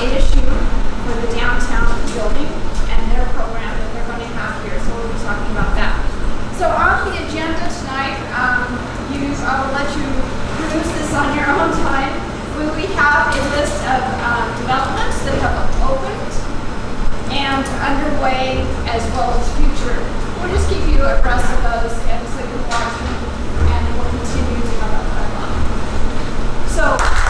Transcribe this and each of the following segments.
ASU for the downtown building and their program that they're going to have here. So we'll be talking about that. So on the agenda tonight, I will let you peruse this on your own time. We have a list of developments that have opened and underway, as well as future. We'll just keep you abreast of those and so you can watch them, and we'll continue to have that dialogue. So.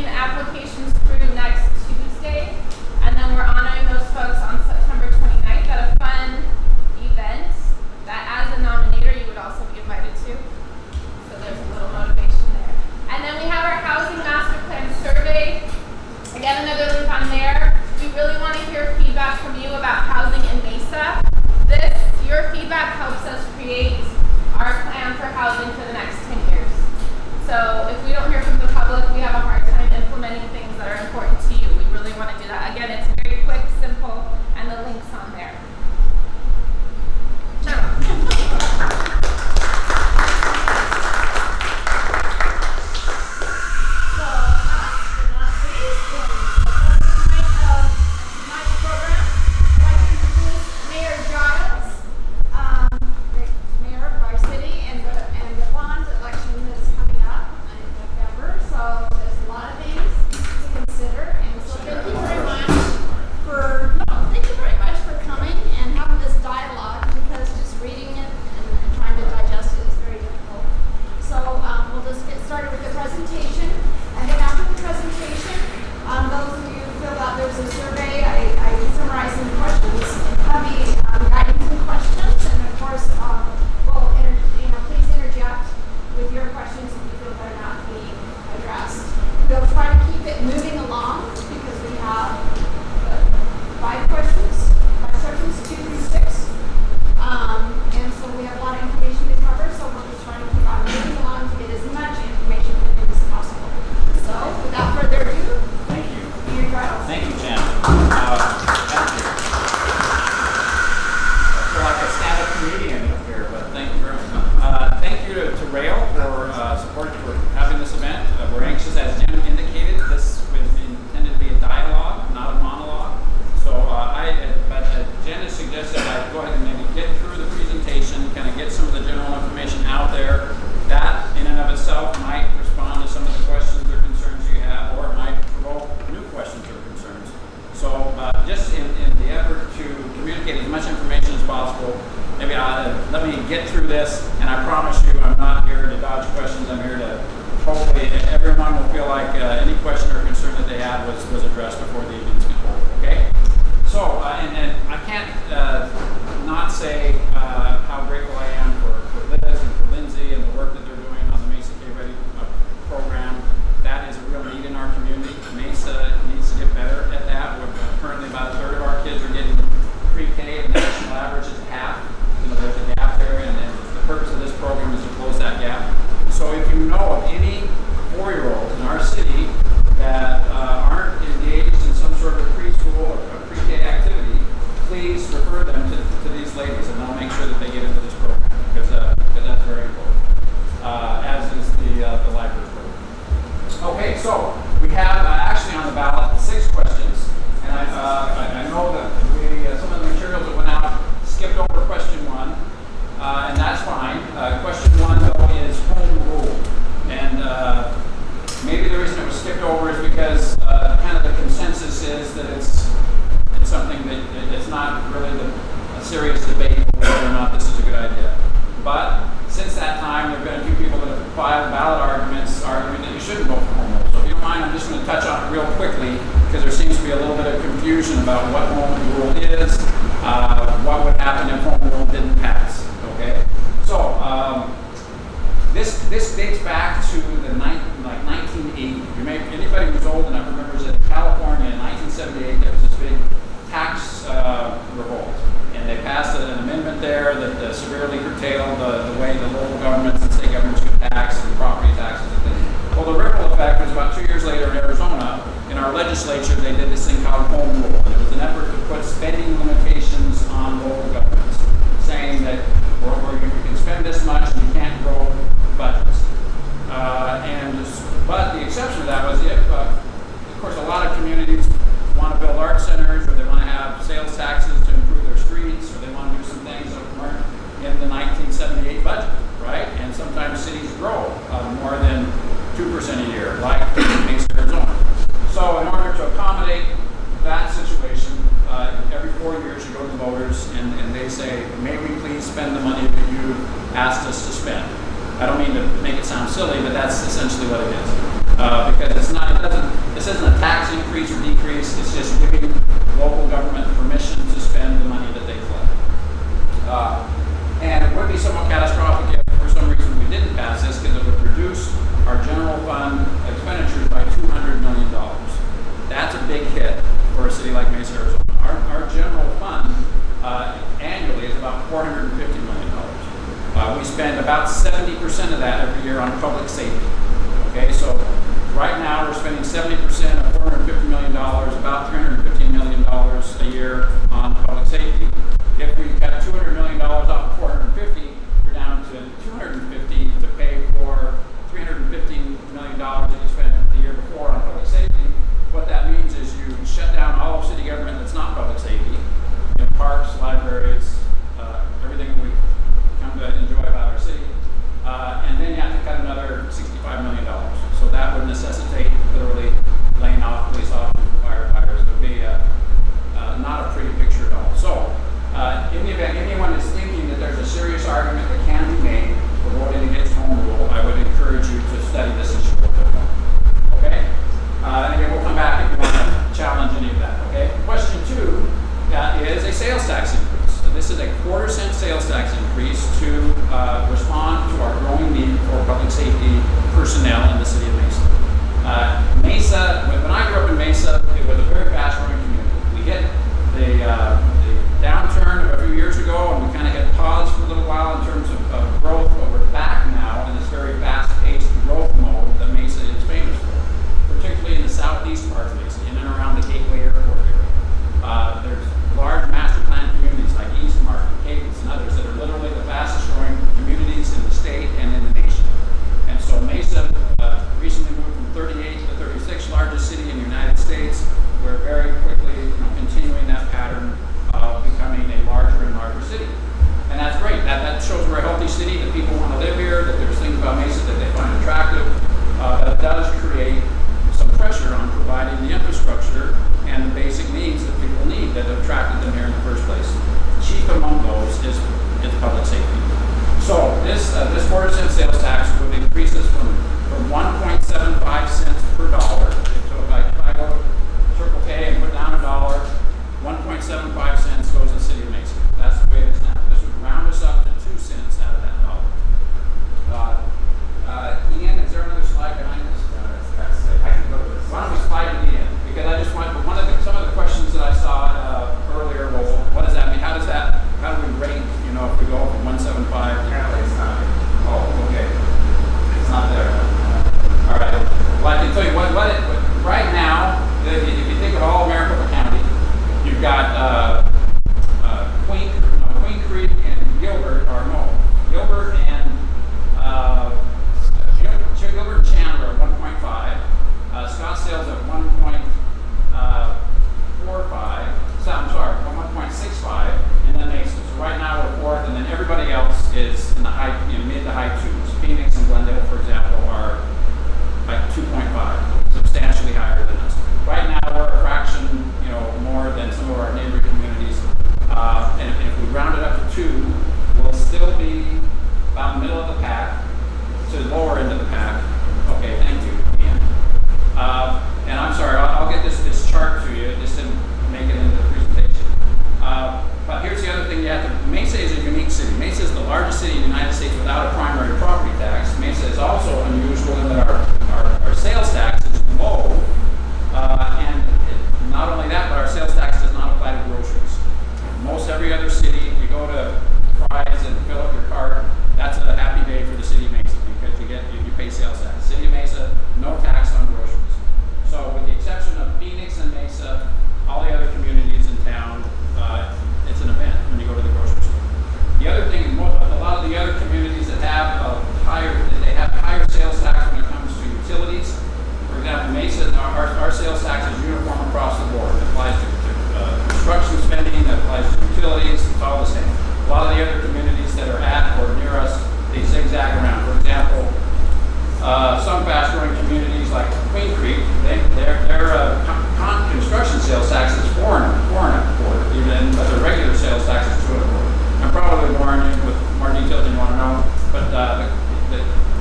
Applications through next Tuesday, and then we're honoring those me get through this, and I promise you I'm not here to dodge questions. I'm here to hopefully everyone will feel like any question or concern that they had was addressed before the evening's over. Okay? So, and I can't not say how grateful I am for Liz and for Lindsay and the work that they're doing on the Mesa K-Ready program. That is a real need in our community. Mesa needs to get better at that. Currently about a third of our kids are getting pre-K, and the national average is half. There's a gap there, and the purpose of this program is to close that gap. So if you know of any 4-year-olds in our city that aren't engaged in some sort of preschool or pre-K activity, please refer them to these ladies, and they'll make sure that they get into this program, because that's very important, as is the library program. Okay, so we have actually on the ballot 6 questions, and I know that some of the materials that went out skipped over question 1, and that's fine. Question 1 though is home rule, and maybe the reason it was skipped over is because kind of the consensus is that it's something that it's not really a serious debate whether or not this is a good idea. But since that time, there have been a few people that have filed ballot arguments arguing that you shouldn't vote for home rule. So if you don't mind, I'm just going to touch on it real quickly, because there seems to be a little bit of confusion about what home rule is, what would happen if home rule didn't pass. Okay, so this dates back to the 1980. Anybody who's old enough remembers that in California in 1978 there was this big tax revolt, and they passed an amendment there that severely curtailed the way the local governments and state governments could tax and property taxes and things. Well, the ripple effect was about 2 years later in Arizona. In our legislature, they did this thing called home rule, and it was an effort to put spending limitations on local governments, saying that you can spend this much and you can't grow budgets. But the exception to that was if, of course, a lot of communities want to build art centers, or they want to have sales taxes to improve their streets, or they want to do some things that weren't in the 1978 budget, right? And sometimes cities grow more than 2% a year, like Mesa, Arizona. So in order to accommodate that situation, every 4 years you go to the voters and they say, may we please spend the money that you asked us to spend. I don't mean to make it sound silly, but that's essentially what it is. Because this isn't a tax increase or decrease, it's just giving local government permission to spend the money that they collect. And it would be somewhat catastrophic if for some reason we didn't pass this, because it would reduce our general fund expenditures by $200 million. That's a big hit for a city like Mesa, Arizona. Our general fund annually is about $450 million. We spend about 70% of that every year on public safety. Okay, so right now we're spending 70% of $450 million, about $315 million a year on public safety. If we cut $200 million off of 450, we're down to 250 to pay for $315 million that you spent the year before on public safety. What that means is you shut down all of city government that's not public safety, parks, libraries, everything we come to enjoy about our city, and then you have to cut another $65 million. So that would necessitate literally laying off police officers and firefighters. It would be not a pretty picture at all. So in the event anyone is thinking that there's a serious argument that can be made for voting against home rule, I would encourage you to study this issue a little bit more. Okay? And again, we'll come back if you want to challenge any of that. Okay? Question 2 is a sales tax increase. This is a quarter-cent sales tax increase to respond to our growing need for public safety personnel in the city of Mesa. When I grew up in Mesa, it was a very fast-growing community. We hit the downturn a few years ago, and we kind of hit pause for a little while in terms of growth, but we're back now in this very fast-paced growth mode that Mesa is famous for, particularly in the southeast part of Mesa, in and around the Gateway Airport area. There's large master plan communities like Eastmark, Cadence, and others that are literally the fastest-growing communities in the state and in the nation. And so Mesa recently moved from 38th to 36th largest city in the United States. We're very quickly continuing that pattern of becoming a larger and larger city. And that's great. That shows we're a healthy city, that people want to live here, that there's things about Mesa that they find attractive. But it does create some pressure on providing the infrastructure and the basic needs that people need that attracted them here in the first place. Chief among those is public safety. So this quarter cent sales tax would increase us from 1.75 cents per dollar. So if I go to Circle K and put down $1, 1.75 cents goes to the city of Mesa. That's the way it is now. This would round us up to 2 cents out of that dollar. Ian, is there another slide behind this? I can go to this. Why don't we slide to the end? Because I just want, some of the questions that I saw earlier, well, what does that mean? How do we rate, if we go from 175? Apparently it's not. Oh, okay. It's not there. All right. Well, I can tell you right now, if you think of all of Maricopa County, you've got Queen Creek and Gilbert, Gilbert and Chandler at 1.5, Scottsdale's at 1.45, 1.65, and then Mesa. So right now we're fourth, and then everybody else is in the mid to high twos. Phoenix and Glendale, for example, are like 2.5, substantially higher than us. Right now we're a fraction, more than some of our neighboring communities, and if we round it up to 2, we'll still be about middle of the pack to the lower end of the pack. Okay, thank you, Ian. And I'm sorry, I'll get this chart to you. It just didn't make it into the presentation. But here's the other thing Mesa is a unique city. Mesa is the largest city in the United States without a primary property tax. Mesa is also unusual in that our sales tax is low. And not only that, but our sales tax does not apply to groceries. Most every other city, you go to Fry's and fill up your cart, that's a happy day for the city of Mesa because you pay sales tax. City of Mesa, no tax on groceries. So with the exception of Phoenix and Mesa, all the other communities in town, it's an event when you go to the grocery store. The other thing, a lot of the other communities that have higher sales tax when it comes to utilities. For example, Mesa, our sales tax is uniform across the board. It applies to construction spending, it applies to utilities, it's all the same. A lot of the other communities that are at or near us, they zigzag around. For example, some fast-growing communities like Queen Creek, their construction sales tax is 4.25, even but their regular sales tax is 2.25. I'm probably boring you with more details than you want to know, but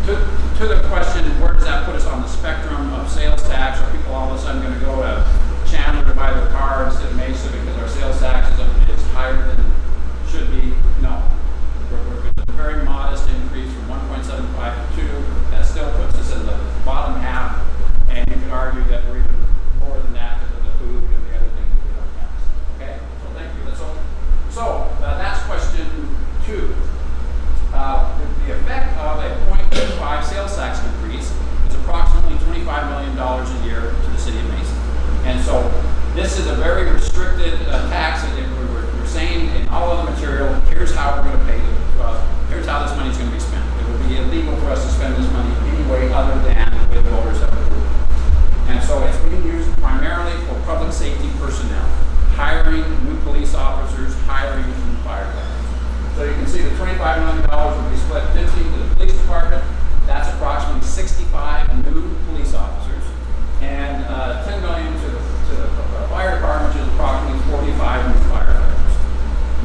to the question, where does that put us on the spectrum of sales tax? Are people all of a sudden going to go to Chandler to buy their car instead of Mesa because our sales tax is higher than it should be? No. It's a very modest increase from 1.75 to 2. That still puts us in the bottom half, and you could argue that we're even more than that because of the food and the other things that we don't tax. Okay? So thank you. That's question 2. The effect of a 0.25 sales tax increase is approximately $25 million a year to the city of Mesa. And so this is a very restricted tax that we're saying in all of the material, here's how we're going to pay here's how this money is going to be spent. It would be illegal for us to spend this money any way other than the way the voters have approved. And so it's being used primarily for public safety personnel, hiring new police officers, hiring new firefighters. So you can see the $25 million will be split 50 to the police department. That's approximately 65 new police officers, and $10 million to the fire department, which is approximately 45 new firefighters.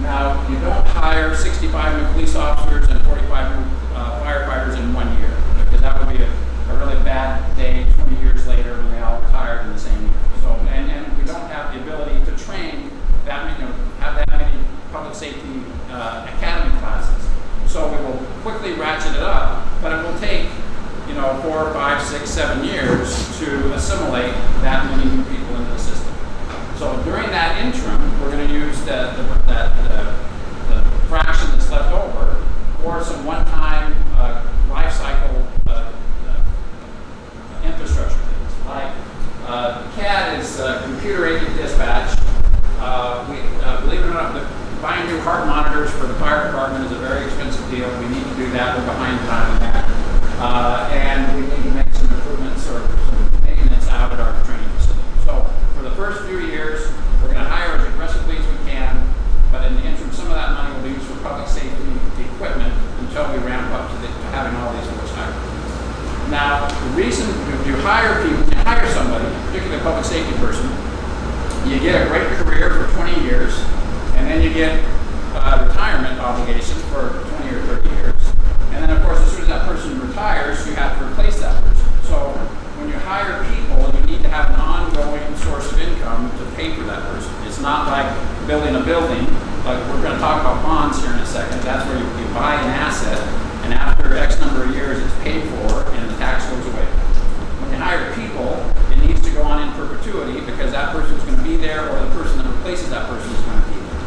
Now, you don't hire 65 new police officers and 45 new firefighters in 1 year, because that would be a really bad day 20 years later when they all retired in the same year. So, and we don't have the ability to train that many, have that many public safety academy classes. So we will quickly ratchet it up, but it will take 4, 5, 6, 7 years to assimilate that many new people into the system. So during that interim, we're going to use the fraction that's left over for some one-time life cycle infrastructure things. Like CAD is computer-aided dispatch. Believe it or not, buying new heart monitors for the fire department is a very expensive deal. We need to do that. We're behind time on that. And we need to make some improvements or some maintenance out at our training facility. So for the first few years, we're going to hire as aggressively as we can, but in the interim, some of that money will be used for public safety equipment until we ramp up to having all these folks hired. Now, the reason you hire people, you hire somebody, particularly a public safety person, you get a great career for 20 years, and then you get retirement obligation for 20 or 30 years. And then, of course, as soon as that person retires, you have to replace that person. So when you hire people, you need to have an ongoing source of income to pay for that person. It's not like building a building. Like we're going to talk about bonds here in a second. That's where you buy an asset, and after X number of years, it's paid for, and the tax goes away. When you hire people, it needs to go on in perpetuity because that person is going to be there, or the person that replaces that person is going to be there.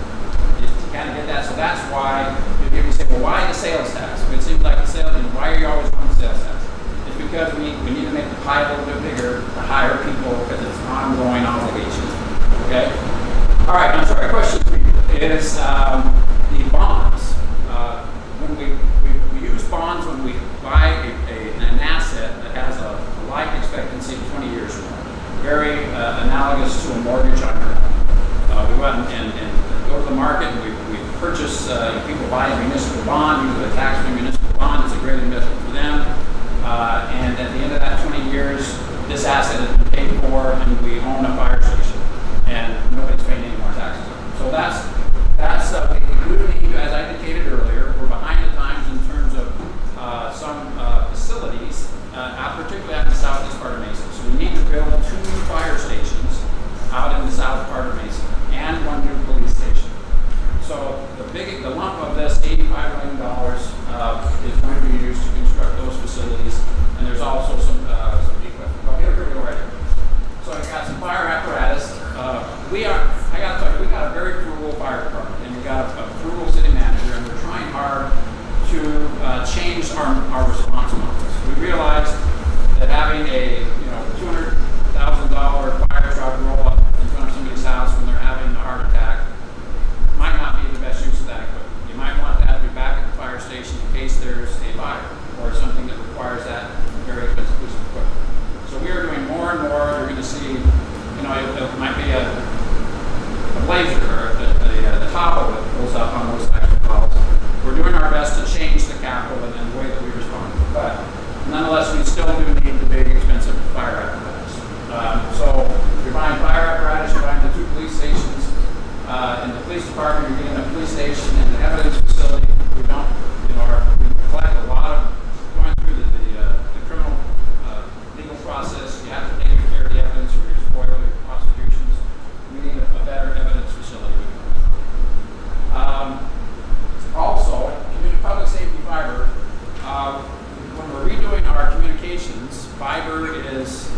You kind of get that. So that's why you say, well, why the sales tax? It seems like the sales, why are you always on sales tax? It's because we need to make the pie a little bit bigger to hire people because it's an ongoing obligation. Okay? All right, I'm sorry. Question 3 is the bonds. When we use bonds when we buy an asset that has a life expectancy of 20 years or more. Very analogous to a mortgage on your home. We go out and go to the market and we purchase, people buy a municipal bond, usually a tax-free municipal bond. It's a great investment for them. And at the end of that 20 years, this asset has been paid for and we own a fire station. And nobody's paying any more taxes on it. So that's we do need, as I indicated earlier, we're behind the times in terms of some facilities, particularly out in the southeast part of Mesa. So we need to build 2 new fire stations out in the south part of Mesa and 1 new police station. So the lump of this $85 million is going to be used to construct those facilities, and there's also some equipment. Here we go right here. So I got some fire apparatus. I got to tell you, we got a very frugal fire department, and we got a frugal city manager, and we're trying hard to change our response models. We realized that having a $200,000 fire truck roll up in front of somebody's house when they're having a heart attack might not be the best use of that equipment. You might want that to be back at the fire station in case there's a fire or something that requires that very expensive piece of equipment. So we are doing more and more. You're going to see, it might be a blazer or the top of it pulls up on those types of calls. We're doing our best to change the capital and the way that we respond. But nonetheless, we still do need the big, expensive fire apparatus. So you're buying fire apparatus, you're buying the 2 police stations. In the police department, you're getting a police station and the evidence facility. We collect a lot of, going through the criminal legal process. You have to take care of the evidence or your spoil your prosecutions. We need a better evidence facility. Also, public safety fiber. When we're redoing our communications, fiber is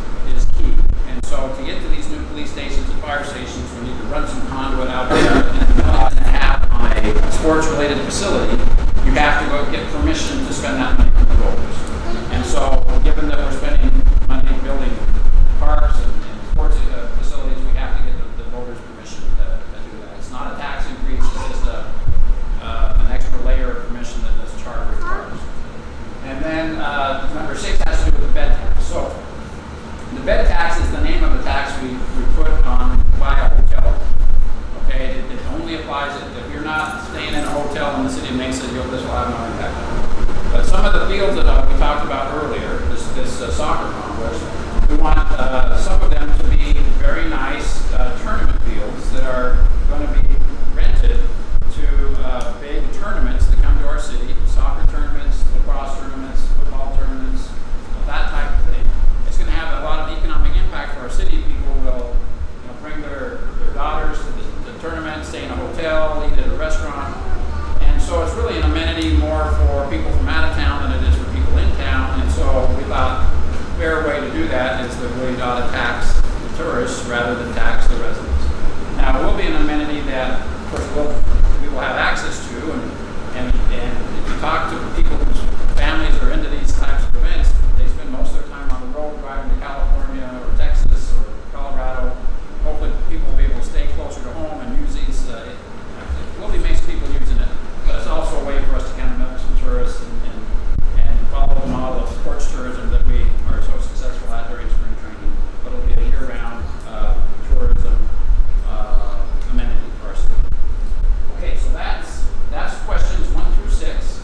key. And so to get to these new police stations and fire stations, we need to run some conduit out there and have on a sports-related facility. You have to go get permission to spend that money from the voters. And so, given that we're spending money building parks and sports facilities, we have to get the voters' permission to do that. It's not a tax increase; it's just an extra layer of permission that this charter requires. And then number 6 has to do with the bed tax. So the bed tax is the name of the tax we put on by a hotel. Okay, it only applies if you're not staying in a hotel in the city of Mesa. This will have no impact on you. But some of the fields that we talked about earlier, this soccer complex, we want some of them to be very nice tournament fields that are going to be rented to big tournaments that come to our city, soccer tournaments, lacrosse tournaments, football tournaments, that type of thing. It's going to have a lot of economic impact for our city. People will bring their daughters to the tournament, stay in a hotel, eat at a restaurant. And so it's really an amenity more for people from out of town than it is for people in town. And so we thought a fair way to do that is that we ought to tax the tourists rather than tax the residents. Now, it will be an amenity that, of course, we will have access to. And if you talk to people whose families are into these types of events, they spend most of their time on the road driving to California or Texas or Colorado. Hopefully people will be able to stay closer to home and use these. It will be makes people using it, but it's also a way for us to kind of milk some tourists and follow the model of sports tourism that we are so successful at during spring training. But it'll be a year-round tourism amenity for our city. Okay, so that's questions 1 through 6.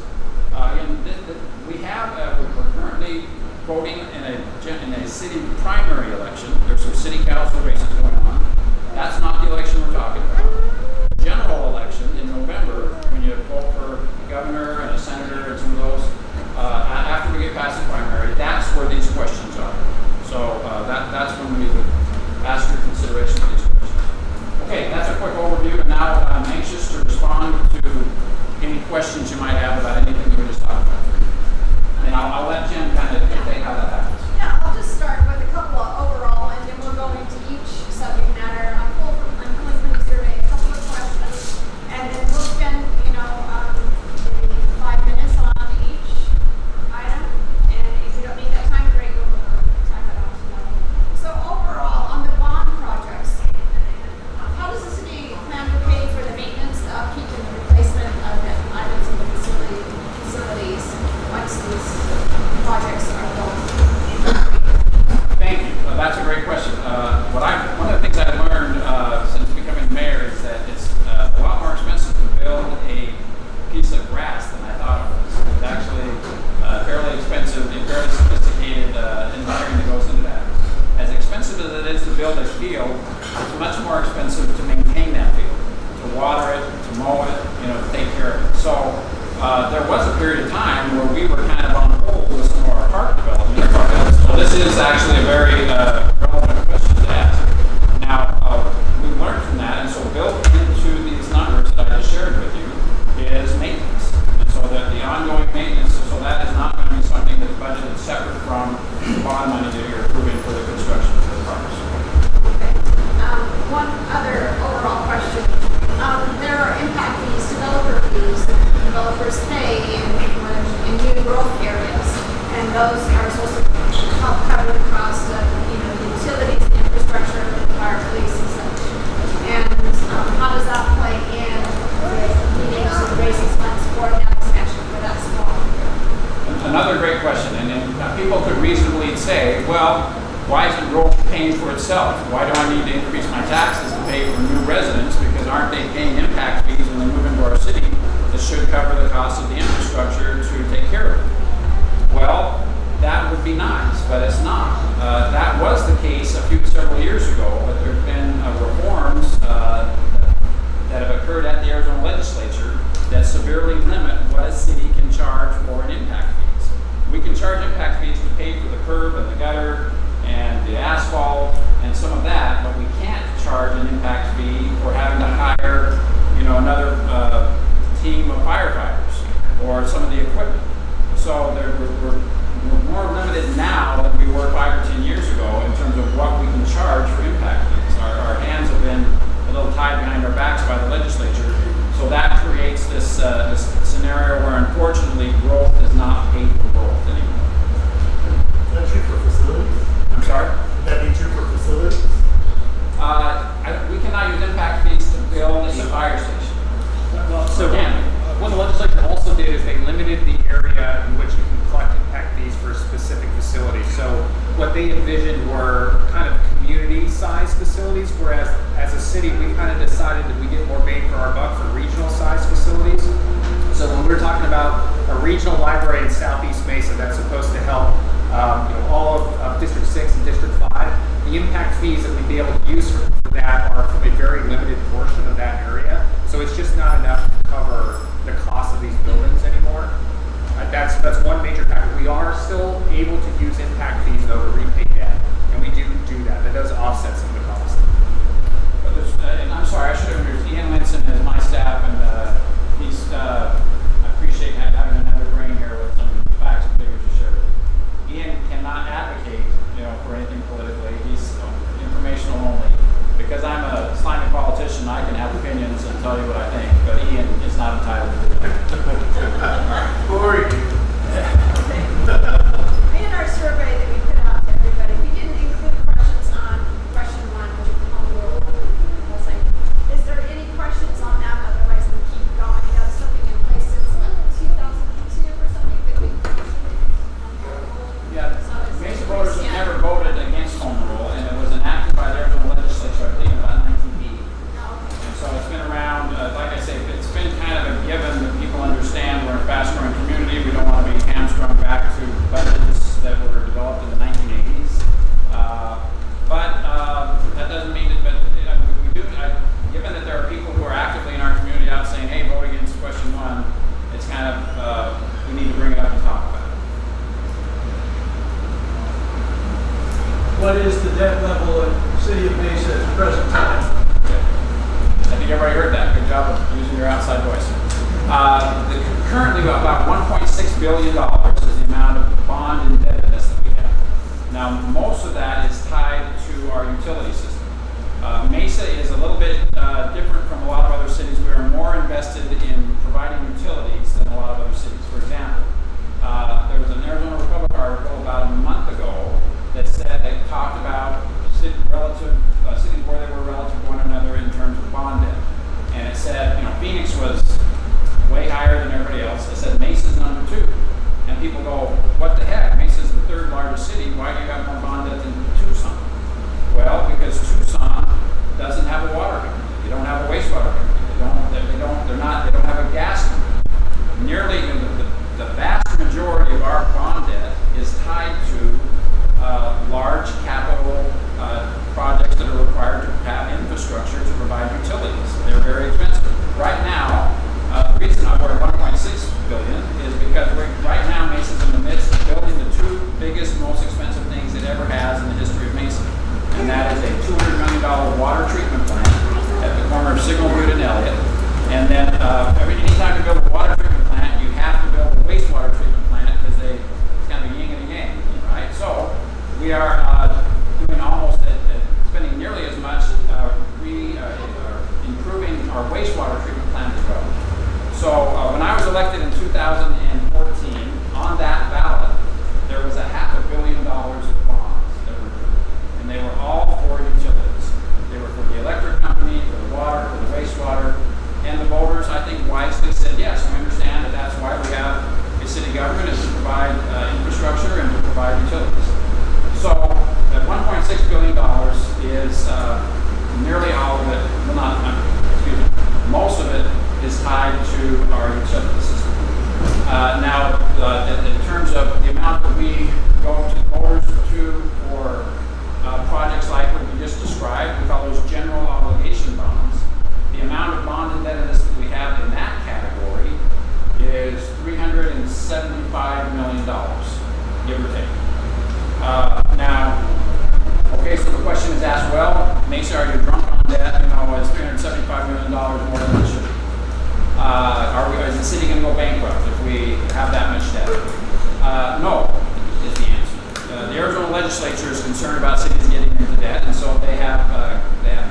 there was a period of time where we were kind of on hold with some of our park development. So this is actually a very relevant question to ask. Now, we learned from that, and so built into these numbers that I just shared with you is maintenance. And so that the ongoing maintenance, so that is not going to be something that's budgeted separate from the bond money that you're approving for the construction of the parks. Okay. One other overall question. There are impact fees, developer fees that developers pay in new growth areas, and those are supposed to help cover the cost of, the utilities, the infrastructure, the fire police and such. And how does that play in with needing to raise expense for that expansion for that small? Another great question, and people could reasonably say, well, why isn't growth paying for itself? Why do I need to increase my taxes to pay for new residents? Because aren't they paying impact fees when they move into our city that should cover the cost of the infrastructure to take care of it? Well, that would be nice, but it's not. That was the case several years ago, but there have been reforms that have occurred at the Arizona legislature that severely limit what a city can charge for an impact fees. We can charge impact fees to pay for the curb and the gutter and the asphalt and some of that, but we can't charge an impact fee for having to hire, another team of firefighters or some of the equipment. So we're more limited now than we were 5 or 10 years ago in terms of what we can charge for impact fees. Our hands have been a little tied behind our backs by the legislature, so that creates this scenario where unfortunately growth does not pay for growth anymore. Is that true for facilities? I'm sorry? Would that be true for facilities? We cannot use impact fees to build a fire station. Well, so Again, what the legislature also did is they limited the area in which you can collect impact fees for specific facilities. So what they envisioned were kind of community-sized facilities, whereas as a city, we kind of decided that we get more bang for our buck for regional-sized facilities. So when we're talking about a regional library in Southeast Mesa that's supposed to help all of District 6 and District 5, the impact fees that we'd be able to use for that are from a very limited portion of that area. So it's just not enough to cover the cost of these buildings anymore. That's one major factor. We are still able to use impact fees though to repay debt, and we do that. That does offset some of the cost. But and I'm sorry, I should have introduced Ian Linson is my staff, and I appreciate having another brain here with some facts and figures to share with you. Ian cannot advocate, for anything politically. He's informational only. Because I'm a slimy politician, I can have opinions and tell you what I think, but Ian is not entitled to do that. Or In our survey that we put out to everybody, we didn't include questions on question 1, which is home rule. I was like, is there any questions on that? Otherwise, we keep going. We have something in place since 2002 or something that we Yeah, Mesa voters have never voted against home rule, and it was enacted by the Arizona legislature, I think, about 1980. And so it's been around, like I say, it's been kind of a given that people understand we're a fast-growing community. We don't want to be hamstrung back to budgets that were developed in the 1980s. But that doesn't mean that, we do, given that there are people who are actively in our community out saying, hey, vote against question 1, it's kind of, we need to bring it up and talk about it. What is the debt level in the city of Mesa at the present time? I think everybody heard that. Good job of using your outside voice. Currently, about $1.6 billion is the amount of bond indebtedness that we have. Now, most of that is tied to our utility system. Mesa is a little bit different from a lot of other cities. We are more invested in providing utilities than a lot of other cities. For example, there was an Arizona Republic article about a month ago that said they talked about cities where they were relative to one another in terms of bond debt. And it said, Phoenix was way higher than everybody else. It said Mesa's number 2. And people go, what the heck? Mesa's the 3rd largest city. Why do you have more bond debt than Tucson? Well, because Tucson doesn't have a water company. They don't have a wastewater company. They don't elected in 2014, on that ballot, there was $500 million of bonds that were approved. And they were all for utilities. They were for the electric company, for the water, for the wastewater. And the voters, I think, wisely said, yes, we understand that that's why we have a city government, is to provide infrastructure and to provide utilities. So that $1.6 billion is nearly all of it, well not, excuse me, most of it is tied to our utility system. Now, in terms of the amount that we go to the voters to for projects like what we just described, we call those general obligation bonds. The amount of bond indebtedness that we have in that category is $375 million, give or take. Now, okay, so the question is asked, well, Mesa, are you drunk on debt? You know, it's $375 million more than it should be. Is the city going to go bankrupt if we have that much debt? No, is the answer. The Arizona legislature is concerned about cities getting into debt, and so they have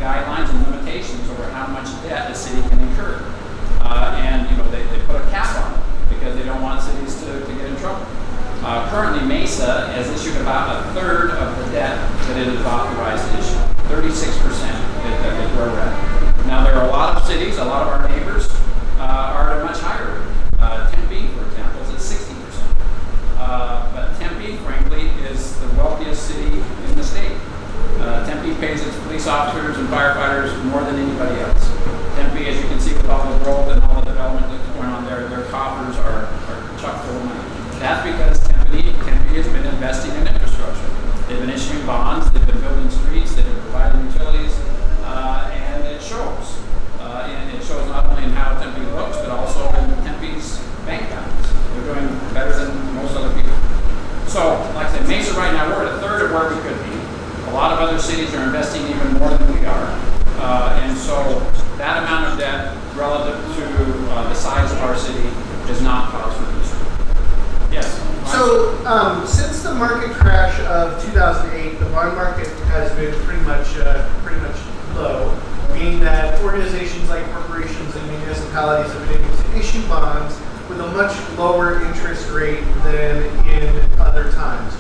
guidelines and limitations over how much debt a city can incur. And you know, they put a cap on it because they don't want cities to get in trouble. Currently, Mesa has issued about 1/3 of the debt that it is authorized to issue. 36% is where we're at. Now, there are a lot of cities, a lot of our neighbors are at a much higher rate. Tempe, for example, is at 60%. But Tempe, frankly, is the wealthiest city in the state. Tempe pays its police officers and firefighters more than anybody else. Tempe, as you can see with all the growth and all the development that's going on there, their coffers are chock full of money. That's because Tempe has been investing in infrastructure. They've been issuing bonds, they've been building streets, they've been providing utilities, and it shows. And it shows not only in how Tempe looks, but also in Tempe's bank balance. They're doing better than most other people. So, like I said, Mesa right now, we're at 1/3 of where we could be. A lot of other cities are investing even more than we are. And so that amount of debt relative to the size of our city is not cause for concern. Yes? So, since the market crash of 2008, the bond market has been pretty much low, meaning that organizations like corporations and municipalities have been able to issue bonds with a much lower interest rate than in other times.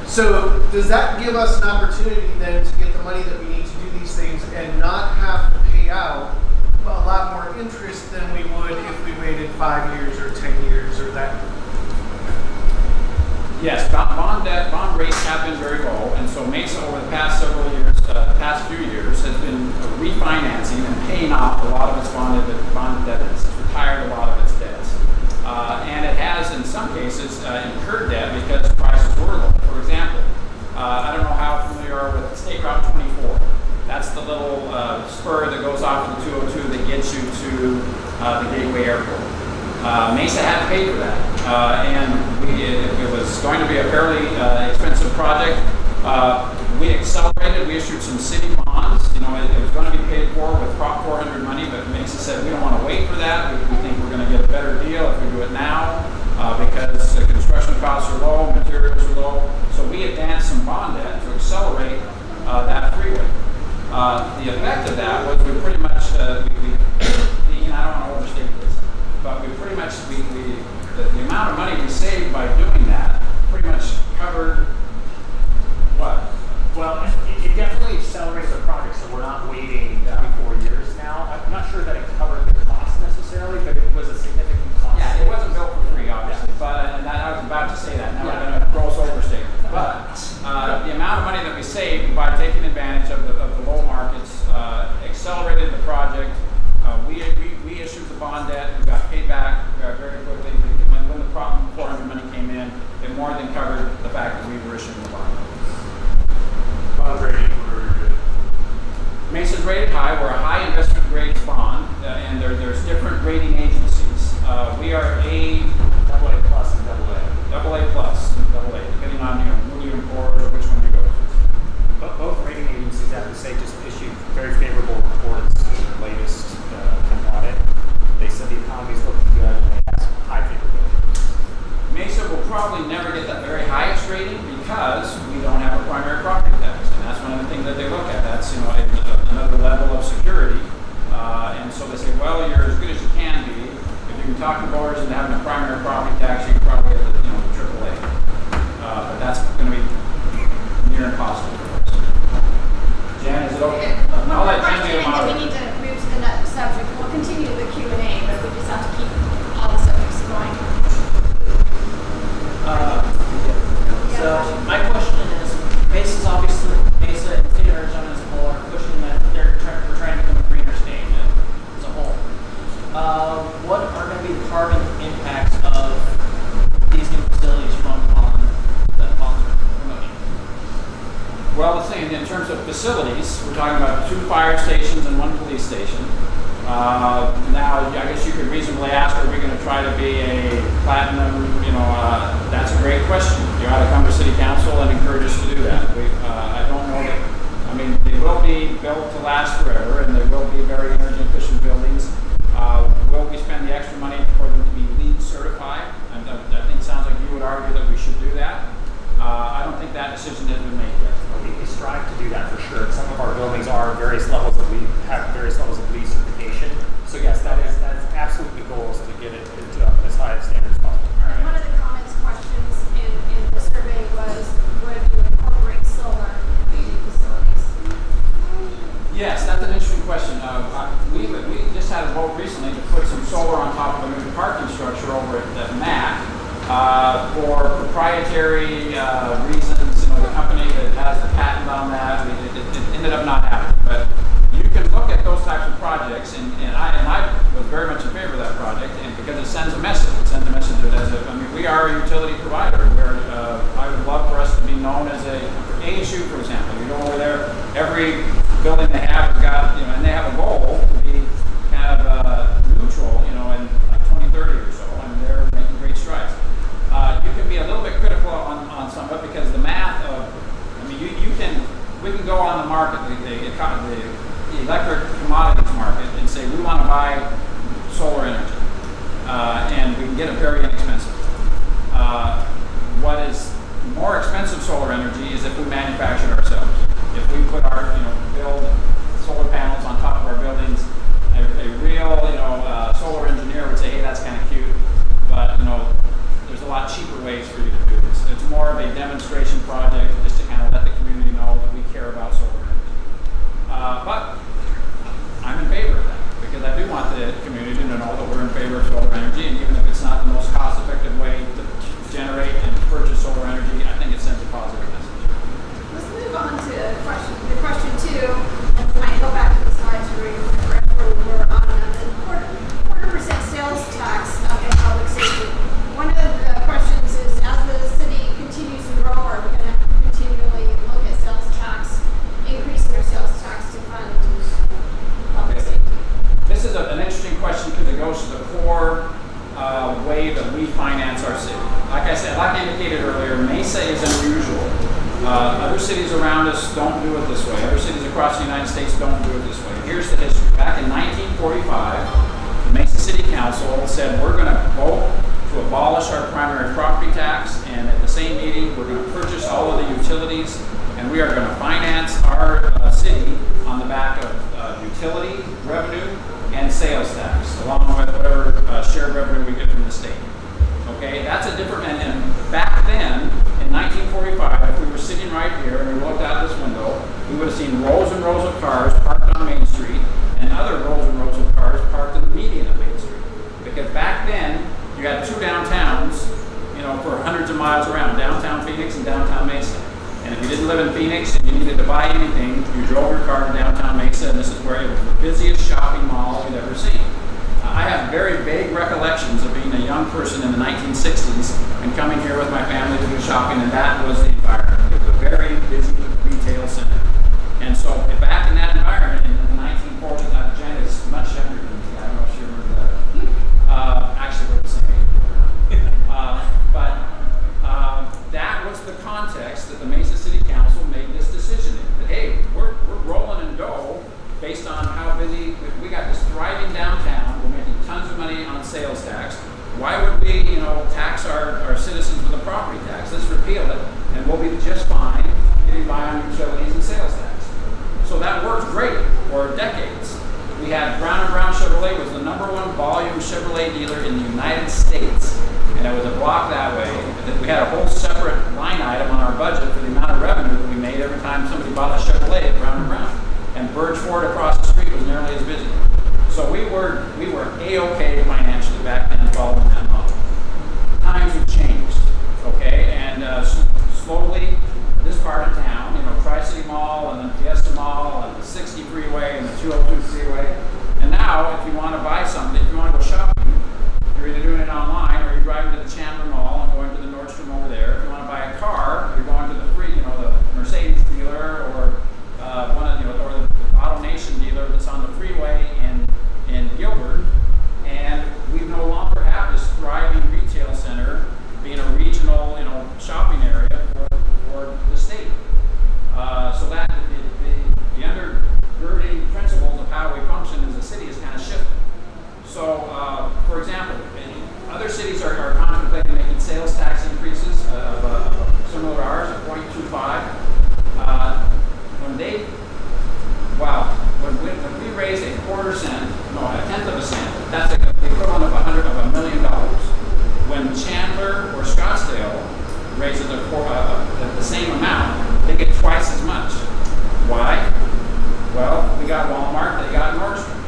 So, does that give us an opportunity then to get the money that we need to do these things and not have to pay out a lot more interest than we would if we waited 5 years or 10 years or that? Yes, bond rates have been very low, and so Mesa over the past several years, past few years, has been refinancing and paying off a lot of its bond indebtedness. It's retired a lot of its debts, and it has, in some cases, incurred debt because prices were low. For example, I don't know how familiar you are with State Route 24. That's the little spur that goes off of the 202 that gets you to the Gateway Airport. Mesa had to pay for that, and it was going to be a fairly expensive project. We accelerated, we issued some city bonds. You know, it was going to be paid for with Prop 400 money, but Mesa said we don't want to wait for that. We think we're going to get a better deal if we do it now because the construction costs are low, materials are low. So we advanced some bond debt to accelerate that freeway. The effect of that was we pretty much, I don't want to overstate this, but we pretty much, the amount of money we saved by doing that pretty much covered what? Well, it definitely accelerates the project, so we're not waiting 3-4 years now. I'm not sure that it covered the cost necessarily, but it was a significant cost. Yeah, it wasn't built for free, obviously, but and I was about to say that. Now I'm going to gross overstate. But the amount of money that we saved by taking advantage of the low markets accelerated the project. We issued the bond debt. We got paid back very quickly. When the Prop 400 money came in, it more than covered the fact that we were issuing the bond. Bond rating, we're good. Mesa's rated high. We're a high investment grade bond, and there's different rating agencies. We are A+, AA plus and AA. AA plus, and AA, depending on who you import or which one you go to. But both rating agencies, I have to say, just issued very favorable reports in their latest audit. They said the economy's looking good and they have high favorability. Mesa will probably never get the very highest rating because we don't have a primary property tax, and that's one of the things that they look at. That's another level of security, and so they say, well, you're as good as you can be if you can you talk the voters into having a primary property tax, you can probably get the, AAA. But that's going to be near impossible for us. Jan, is it okay? One I'll more let Jan question, be the and then we moderator. need to move to the next subject. We'll continue the Q&A, but we just have to keep all the subjects going. So my question is, Mesa's obviously, Mesa and state of Arizona as a whole are pushing that we're trying to become a greener state as a whole. What are going to be the carbon impacts of these new facilities from on promoting? Well, the thing, in terms of facilities, we're talking about 2 fire stations and 1 police station. Now, I guess you could reasonably ask, are we going to try to be a platinum, that's a great question. You ought to come to city council and encourage us to do that. I don't know that, they will be built to last forever, and they will be very energy efficient buildings. Will we spend the extra money for them to be LEED certified? And I think it sounds like you would argue that we should do that. I don't think that decision has been made yet. We strive to do that for sure. Some of our buildings are various levels of LEED, have various levels of LEED certification. So yes, that's absolutely the goal is to get it to as high a standard as possible. One of the comments, questions in the survey was, would you incorporate solar in the facilities? Yes, that's an interesting question. We just had a vote recently to put some solar on top of a new parking structure over at MAC for proprietary reasons. The company that has the patent on that, it ended up not happening. But you can look at those types of projects, and I was very much in favor of that project, and because it sends a message. It sends a message that we are a utility provider. I would love for us to be known as a ASU, for example. You go over there, every building they have has got, and they have a goal to be kind of neutral, in like 2030 or so, and they're making great strides. You can be a little bit critical on some of it because the math of, we can go on the market, the electric commodities market, and say we want to buy solar energy, and we can get it very inexpensive. What is more expensive solar energy is if we manufacture it ourselves. If we put build solar panels on top of our buildings, a real, solar engineer would say, hey, that's kind of cute, but there's a lot cheaper ways for you to do this. It's more of a demonstration project just to kind of let the community know that we care about solar energy. But I'm in favor of that because I do want the community to know that we're in favor of solar energy, and even if it's not the most cost-effective way to generate and purchase solar energy, I think it sends a positive message. Let's move on to the question 2, and we might go back to the slides where we were on the quarter percent sales tax in public safety. One of the questions is, as the city continues to grow, are we going to continually look at sales tax, increasing our sales tax to fund public safety? This is an interesting question because it goes to the core way that we finance our city. Like I said, like I indicated earlier, Mesa is unusual. Other cities around us don't do it this way. Other cities across the United States don't do it this way. Here's the history. Back in 1945, the Mesa City Council said we're going to vote to abolish our primary property tax, and at the same meeting, we're going to purchase all of the utilities, and we are going to finance our city on the back of utility revenue and sales tax, along with whatever shared revenue we get from the state. Okay, that's a different, and back then, in 1945, if we were sitting right here and we looked out this window, we would have seen rows and rows of cars parked on Main Street, and other rows and rows of cars parked in the median of Main Street. Because back then, you had 2 downtowns, for hundreds of miles around, downtown Phoenix and downtown Mesa. And if you didn't live in Phoenix and you needed to buy anything, you drove your car to downtown Mesa, and this is where it was the busiest shopping mall you'd ever seen. I have very vague recollections of being a young person in the 1960s and coming here with my family to do shopping, and that was the environment. It was a very busy retail center. And so back in that environment, in the 1940s, Jen is much younger than me. I don't know if she remembers that. Actually, we're the same age. That was the context that the Mesa City Council made this decision in. That, hey, we're rolling in dough based on how busy, we got this thriving downtown, we're making tons of money on sales tax. Why would we, tax our citizens with a property tax? Let's repeal it, and we'll be just fine getting by on utilities and sales tax. So that worked great for decades. we had Brown & Brown Chevrolet was the #1 volume Chevrolet dealer in the United States. And it was a block that way. We had a whole separate line item on our budget for the amount of revenue that we made every time somebody bought a Chevrolet at Brown & Brown. And Birch Ford across the street was nearly as busy. So we were A-OK financially back then following that model. Times have changed, okay? And slowly, this part of town, Tri-City Mall and the Fiesta Mall and the 60 freeway and the 202 freeway. And now, if you want to buy something, if you want to go shopping, you're either doing it online or you're driving to the Chandler Mall and going to the Nordstrom over there. If you want to buy a car, you're going to the the Mercedes dealer or or the Auto Nation dealer that's on the freeway in Gilbert. And we no longer have this thriving retail center being a regional, shopping area for the state. So that the undergirding principles of how we function as a city is kind of shifted. So, for example, other cities are contemplating making sales tax increases similar to ours at 0.25. When we raise a tenth of a cent, that's like the equivalent of $1 million. When Chandler or Scottsdale raises the same amount, they get twice as much. Why? Well, we got Walmart, they got Nordstrom.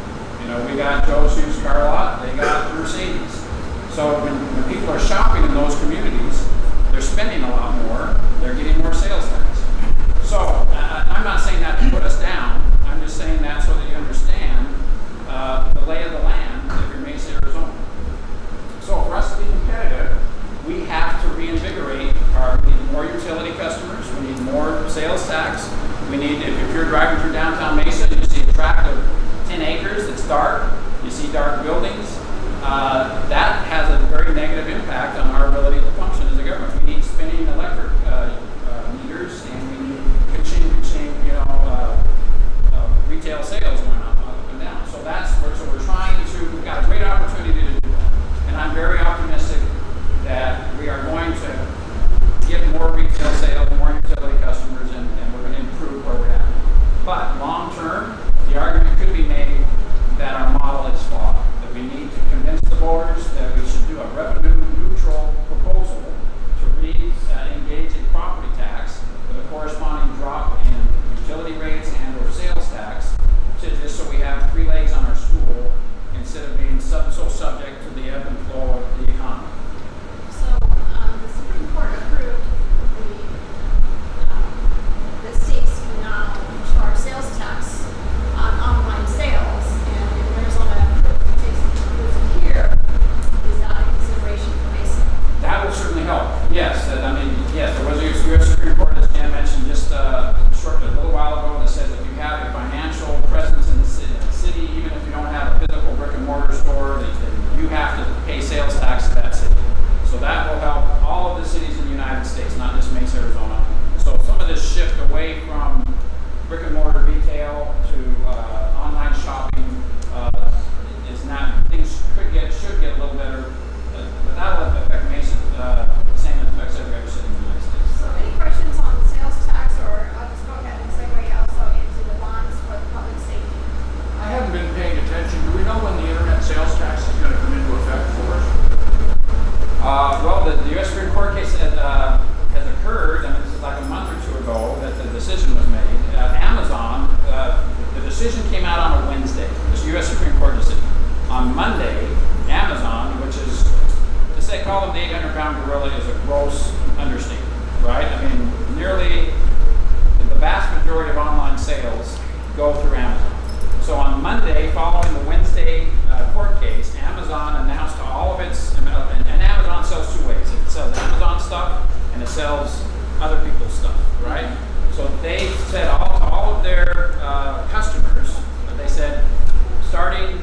We got Joe's Used Car Lot, they got Mercedes. So when people are shopping in those communities, they're spending a lot more, they're getting more sales tax. So I'm not saying that to put us down, I'm just saying that so that you understand the lay of the land if you're Mesa, Arizona. So for us to be competitive, we have to reinvigorate we need more utility customers, we need more sales tax, we need, if you're driving through downtown Mesa and you see a tract of 10 acres that's dark, you see dark buildings, that has a very negative impact on our ability to function as a government. We need spinning electric meters, and we need retail sales going up and down. So we're trying to, we've got a great opportunity to do that. And I'm very optimistic that we are going to get more retail sales, more utility customers, and we're going to improve where we're at. But long term, the argument could be made that our model is flawed, that we need to convince the voters that we should do a revenue neutral proposal to engage in property tax with a corresponding drop in utility rates and or sales tax, just so we have 3 legs on our stool instead of being so subject to the ebb and flow of the economy. So the Supreme Court approved the states can now charge sales tax on online sales, and if Arizona takes it here, is that a consideration for Mesa? That will certainly help. Yes, yes, there was a U.S. Supreme Court, as Jan mentioned, just a little while ago, that says if you have a financial presence in the city, even if you don't have a physical brick and mortar store, then you have to pay sales tax to that city. So that will help all of the cities in the United States, not just Mesa, Arizona. So some of this shift away from brick and mortar retail to online shopping is not, things should get a little better, but that will affect Mesa the same as it affects every other city in the United States. So any questions on the sales tax, or I'll just go ahead and segue also into the bonds for the public safety? I haven't been paying attention. Do we know when the internet sales tax is going to come into effect for us? Well, the U.S. Supreme Court case has occurred, and this is like a month or 2 ago that the decision was made. Amazon, the decision came out on a Wednesday, this U.S. Supreme Court decision. On Monday, Amazon, which is, to say call them the 800-pound gorilla is a gross understatement, right? I mean, nearly the vast majority of online sales go through Amazon. So on Monday, following the Wednesday court case, Amazon announced to all of its, and Amazon sells 2 ways. It sells Amazon stuff and it sells other people's stuff, right? So they said to all of their customers, they said, starting,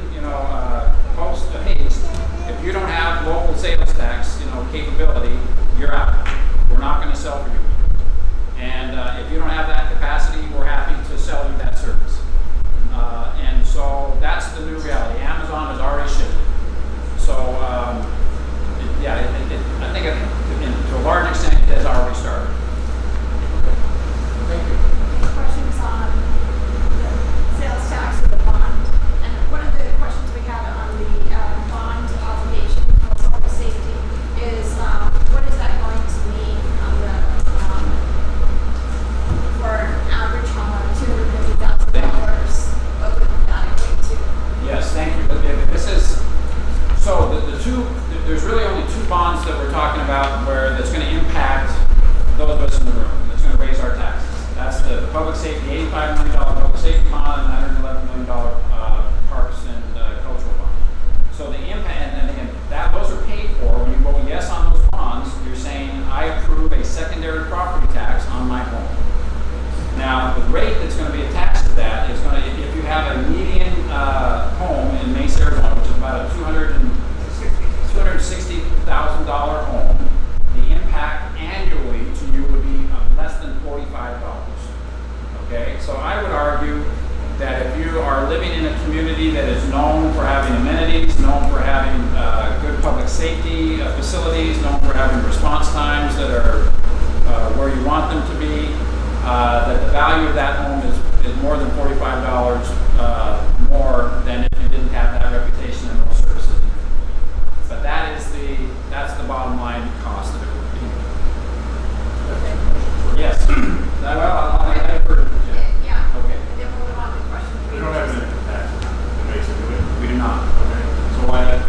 post haste, if you don't have local sales tax, capability, you're out. We're not going to sell for you. And if you don't have that capacity, we're happy to sell you that service. And so that's the new reality. Amazon has already shifted. So, I think to a large extent it has already started. Thank you. Any questions on the sales tax or the bond? And of there's really only two bonds that we're talking about where that's going to impact those of us in the room. That's going to raise our taxes. That's the public safety, $85 million public safety bond and $111 million parks and cultural bond. So the impact, and again, those are paid for. When you vote yes on those bonds, you're saying I approve a secondary property tax on my home. Now, the rate that's going to be attached to that is going to, if you have a median home in Mesa, Arizona, which is about a $260,000 home, the impact annually to you would be less than $45. Okay, so I would argue that if you are living in a community that is known for having amenities, known for having good public safety facilities, known for having response times that are where you want them to be, that the value of that home is more than $45 more than if you didn't have that reputation and those services. But that's the bottom line cost of it would be. Yes. Well, I've heard. Yeah. Okay. And then we'll move on to question 3. We don't have an income tax in Mesa, do we? We do not. Okay. So why that?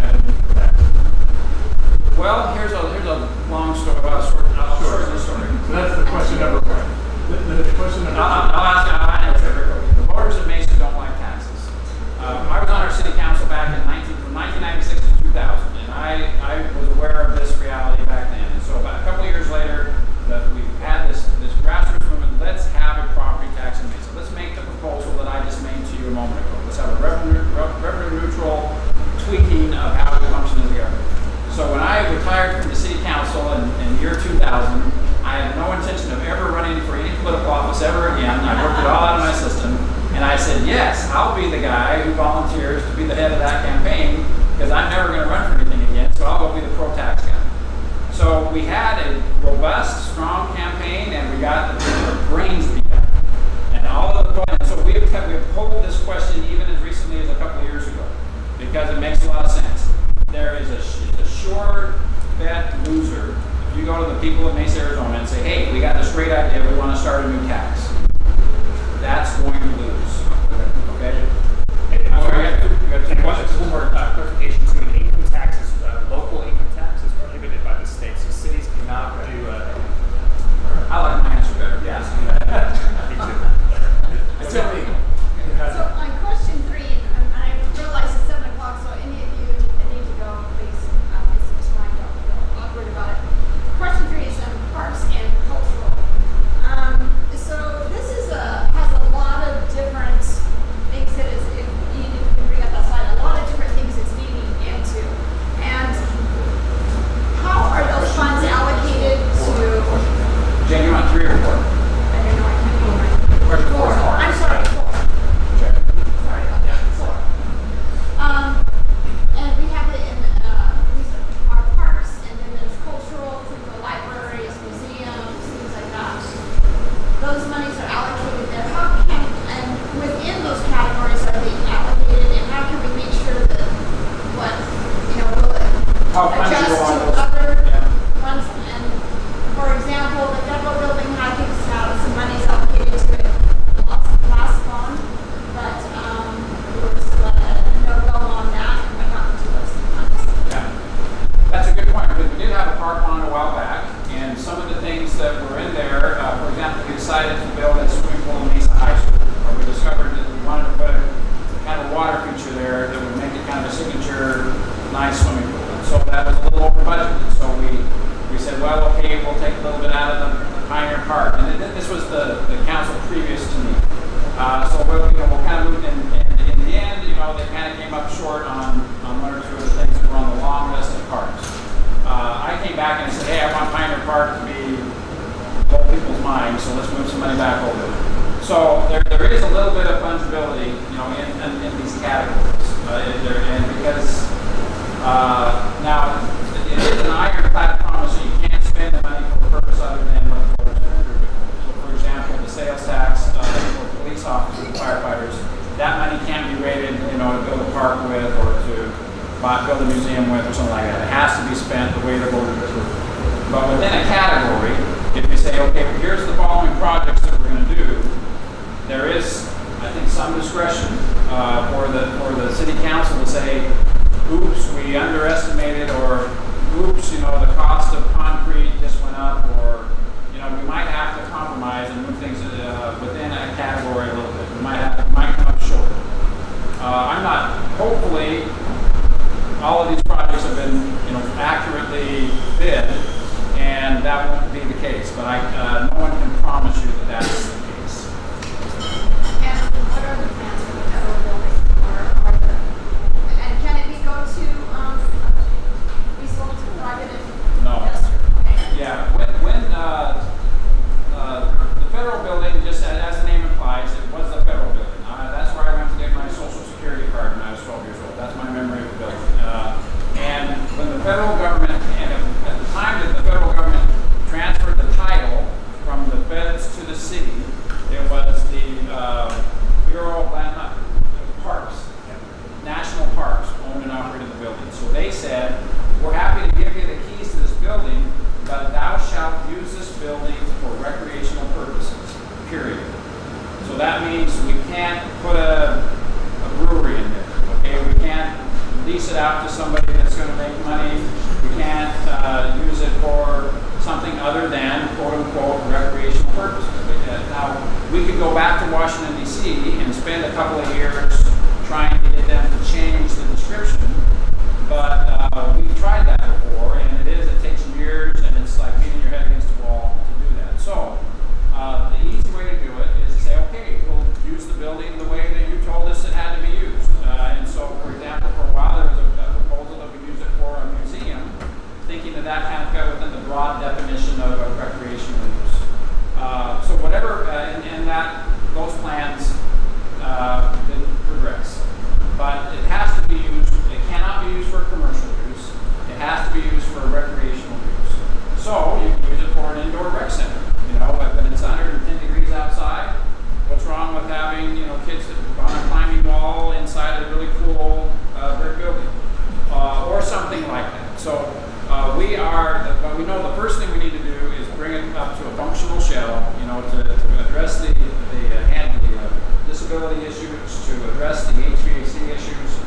Well, here's a long story. I'll shorten the story. So that's the question number one. The question number two. I'll answer it very quickly. The voters of Mesa don't like taxes. I was on our city council back from 1996 to 2000, and I was aware of this reality back then. And so about a couple of years later, we've had this grassroots movement. Let's have a property tax in Mesa. Let's make the proposal that I just made to you a moment ago. Let's have a revenue neutral tweaking of how we function as a government. So when I retired from the city council in year 2000, I had no intention of ever running for any political office ever again. I worked it all out of my system. And I said, yes, I'll be the guy who volunteers to be the head of that campaign because I'm never going to run for anything again, so I'll go be the pro-tax guy. So we had a robust, strong campaign, and we got the brains together. And all of the so we have pulled this question even as recently as a couple of years ago because it makes a lot of sense. There is a sure bet loser. If you go to the people of Mesa, Arizona and say, hey, we got this great idea, we want to start a new tax. That's going to lose. Okay? I'm sorry, one more clarification. So an income tax is, local income tax is prohibited by the state, so cities cannot do I like my answer better. Yeah. Me too. It's illegal. So on question 3, and I realize it's 7 o'clock, so any of you that need to go, please, it's fine, don't feel awkward about it. Question 3 is on parks and cultural. So this has a lot of different things that is, if you can bring up that slide, a lot of different things it's feeding into. And how are those funds allocated to? Jen, you want 3 or 4? I don't know, I can't remember. Question 4. 4. I'm sorry, 4. Check. Sorry about that. 4. And we have it in our parks, and then there's cultural through the libraries, museums, things like that. Those monies are allocated there. How can, and within those categories are they allocated, and how can we make sure that what, will it How funds adjust go on to those? other Yeah. ones? And for example, the federal building I think has some monies allocated to it last bond, but we were just no go on that, and what happened to those funds? Yeah. That's a good point, because we did have a park bond a while back, and some of the things that were in there, for example, we decided to build a swimming pool in Mesa High School, or we discovered that we wanted to put kind of a water feature there that would make it kind of a signature nice swimming pool. And so that was a little over budget, so we said, well, okay, we'll take a little bit out of the Pioneer Park. And this was the council previous to me. So we'll kind of move in the end, they kind of came up short on 1 or 2 of the things that were on the long list of parks. I came back and said, hey, I want Pioneer Park to be blow people's minds, so let's move some money back over. So there is a little bit of fungibility, in these categories. And because now it is an ironclad promise, so you can't spend the money for a purpose other than what the voters have approved it for. So, for example, the sales tax for police officers and firefighters, that money can't be rated, to build a park with or to build a museum with or something like that. It has to be spent the way the voters approved. But within a category, if you say, okay, well, here's the following projects that we're going to do, there is, I think, some discretion for the city council to say, oops, we underestimated or federal government, and at the time that the federal government transferred the title from the feds to the city, it was the Bureau of Parks, National Parks owned and operated the building. So they said, we're happy to give you the keys to this building, but thou shalt use this building for recreational purposes, period. So that means we can't put a brewery in there, okay? We can't lease it out to somebody that's going to make money. We can't use it for something other than quote-unquote recreational purposes. Now, we could go back to Washington, D.C. and spend a couple of years trying to get them to change the description, but we've tried that before, and it takes years, and it's like beating your head against the wall to do that. So, the easy way to do it is to say, okay, we'll use the building the way that you told us it had to be used. And so, for example, for a while there was a proposal that we use it for a museum, thinking that that kind of fell within the broad definition of a recreational use. So whatever, and that those plans didn't progress. But it has to be used, it cannot be used for commercial use. It has to be used for recreational use. So you can use it for an indoor rec center. You know, when it's 110 degrees outside, what's wrong with having, kids that on a climbing wall inside a really cool brick building? Or something like that. So we know the first thing we need to do is bring it up to a functional shell, to address the disability issues, to address the HVAC issues,